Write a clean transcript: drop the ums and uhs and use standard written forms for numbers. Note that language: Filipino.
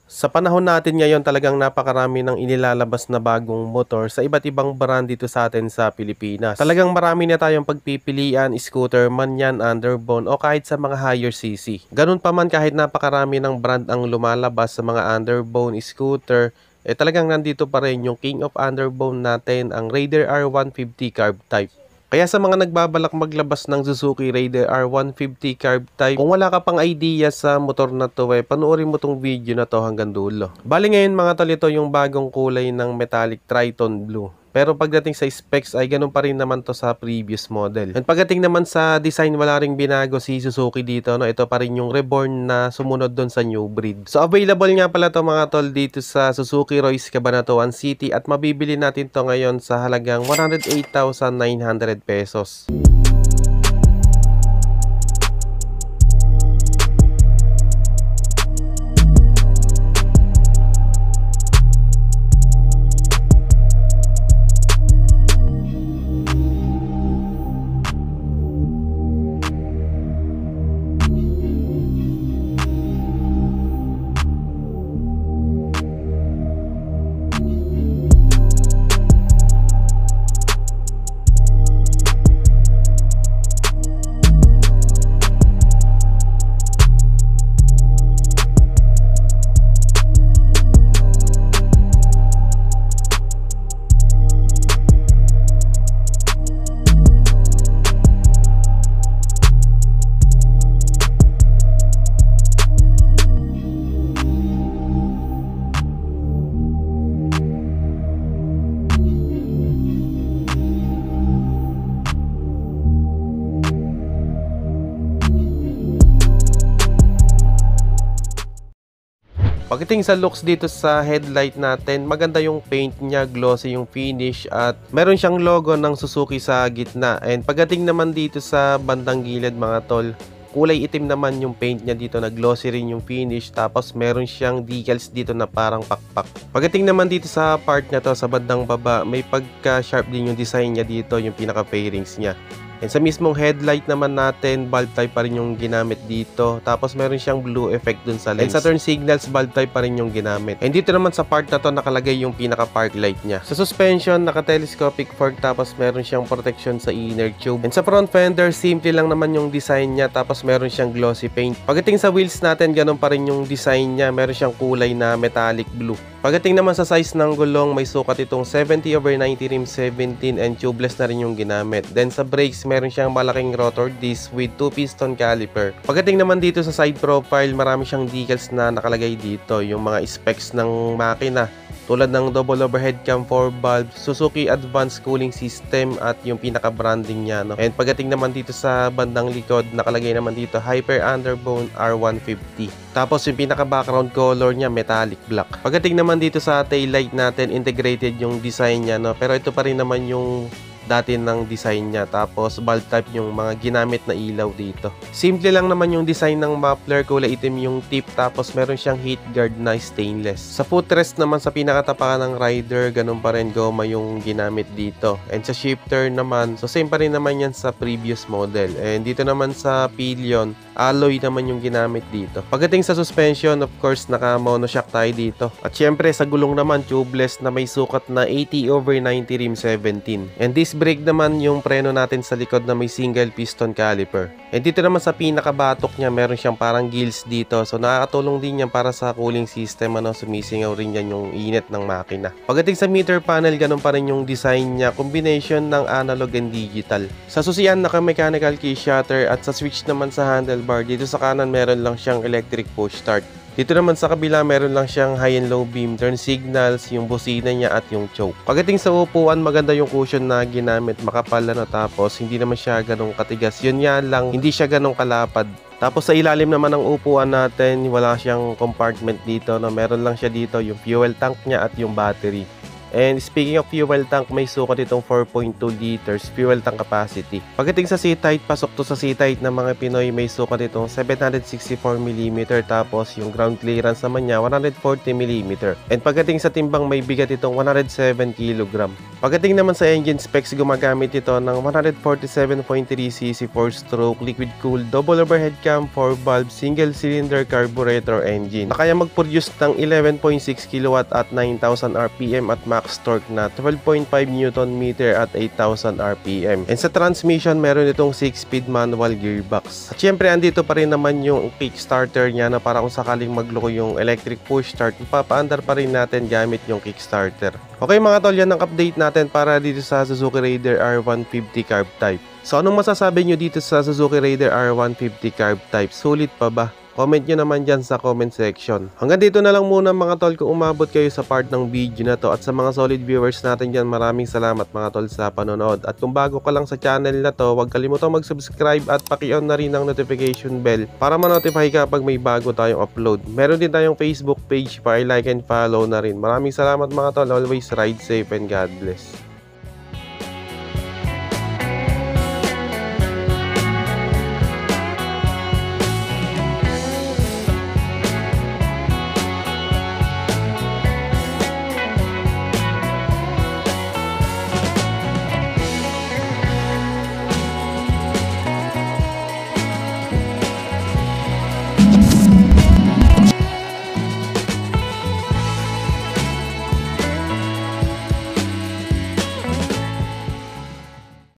Sa panahon natin ngayon talagang napakarami ng inilalabas na bagong motor sa iba't ibang brand dito sa atin sa Pilipinas. Talagang marami na tayong pagpipilian, scooter man yan, underbone o kahit sa mga higher cc. Ganun pa man kahit napakarami ng brand ang lumalabas sa mga underbone scooter, talagang nandito pa rin yung king of underbone natin, ang Raider R150 carb type. Kaya sa mga nagbabalak maglabas ng Suzuki Raider R150 carb type, kung wala ka pang idea sa motor na to, panoorin mo tong video na to hanggang dulo. Bali ngayon mga tol, ito yung bagong kulay ng metallic Triton Blue. Pero pagdating sa specs ay ganun pa rin naman to sa previous model. And pagdating naman sa design, wala ring binago si Suzuki dito, no? Ito pa rin yung reborn na sumunod doon sa new breed. So available nga pala to mga tol dito sa Suzuki Royce Cabanatuan City at mabibili natin to ngayon sa halagang 108,900 pesos. Pagdating sa looks dito sa headlight natin, maganda yung paint niya, glossy yung finish at meron siyang logo ng Suzuki sa gitna. And pagdating naman dito sa bandang gilid mga tol, kulay itim naman yung paint niya dito, na glossy rin yung finish, tapos meron siyang decals dito na parang pakpak. Pagdating naman dito sa part na to, sa bandang baba, may pagka-sharp din yung design niya dito, yung pinaka-fairings niya. And sa mismong headlight naman natin, bulb type pa rin yung ginamit dito. Tapos meron siyang blue effect dun sa lens. And sa turn signals, bulb type pa rin yung ginamit. And dito naman sa part na to, nakalagay yung pinaka-park light niya. Sa suspension, naka-telescopic fork, tapos meron siyang protection sa inner tube. And sa front fender, simple lang naman yung design niya, tapos meron siyang glossy paint. Pagdating sa wheels natin, ganun pa rin yung design niya. Meron siyang kulay na metallic blue. Pagdating naman sa size ng gulong, may sukat itong 70/90 rim 17 and tubeless na rin yung ginamit. Then sa brakes, meron siyang malaking rotor disc with 2 piston caliper. Pagdating naman dito sa side profile, marami siyang decals na nakalagay dito, yung mga specs ng makina. Tulad ng double overhead cam 4 valve, Suzuki Advanced Cooling System at yung pinaka-branding niya, no? And pagdating naman dito sa bandang likod, nakalagay naman dito Hyper Underbone R150. Tapos yung pinaka-background color niya, metallic black. Pagdating naman dito sa taillight natin, integrated yung design niya, no? Pero ito pa rin naman yung dati ng design niya. Tapos bulb type yung mga ginamit na ilaw dito. Simple lang naman yung design ng muffler, kulay itim yung tip, tapos meron siyang heat guard na stainless. Sa footrest naman, sa pinakatapakan ng rider, ganun pa rin goma yung ginamit dito. And sa shifter naman, so same pa rin naman yan sa previous model. And dito naman sa pillion, alloy naman yung ginamit dito. Pagdating sa suspension, of course, naka monoshock tayo dito. At syempre sa gulong naman, tubeless na may sukat na 80/90 rim 17. And this brake naman yung preno natin sa likod na may single piston caliper. And dito naman sa pinakabatok niya, meron siyang parang gills dito. So nakakatulong din yan para sa cooling system, ano, sumisingaw rin yan yung init ng makina. Pagdating sa meter panel, ganun pa rin yung design niya, combination ng analog and digital. Sa susian, naka-mechanical key shutter, at sa switch naman sa handlebar, dito sa kanan meron lang siyang electric push start. Dito naman sa kabila, meron lang siyang high and low beam, turn signals, yung busina niya at yung choke. Pagdating sa upuan, maganda yung cushion na ginamit, makapal na, tapos hindi naman siya ganong katigas. Yun nga lang, hindi siya ganong kalapad. Tapos sa ilalim naman ng upuan natin, wala siyang compartment dito, no? Meron lang siya dito yung fuel tank niya at yung battery. And speaking of fuel tank, may sukat itong 4.2 liters fuel tank capacity. Pagdating sa seat height, pasok to sa seat height ng mga Pinoy, may sukat itong 764mm, tapos yung ground clearance naman niya 140mm. And pagdating sa timbang, may bigat itong 107kg. Pagdating naman sa engine specs, gumagamit ito ng 147.3cc 4-stroke liquid cooled double overhead cam 4-valve single cylinder carburetor engine na kaya mag-produce ng 11.6 kW at 9,000 RPM at max torque na 12.5 Nm at 8,000 RPM. And sa transmission, meron itong 6-speed manual gearbox. At syempre, andito pa rin naman yung kickstarter niya na para kung sakaling magloko yung electric push start, mapapaandar pa rin natin gamit yung kickstarter. Okay mga tol, yan ang update natin para dito sa Suzuki Raider R150 Carb Type. So anong masasabi nyo dito sa Suzuki Raider R150 Carb Type? Sulit pa ba? Comment nyo naman dyan sa comment section. Hanggang dito na lang muna mga tol kung umabot kayo sa part ng video na to. At sa mga solid viewers natin dyan, maraming salamat mga tol sa panonood. At kung bago ka lang sa channel na to, huwag kalimutang mag-subscribe at paki-on na rin ang notification bell para ma-notify ka pag may bago tayong upload. Meron din tayong Facebook page, pa-like and follow na rin. Maraming salamat mga tol. Always ride safe and God bless.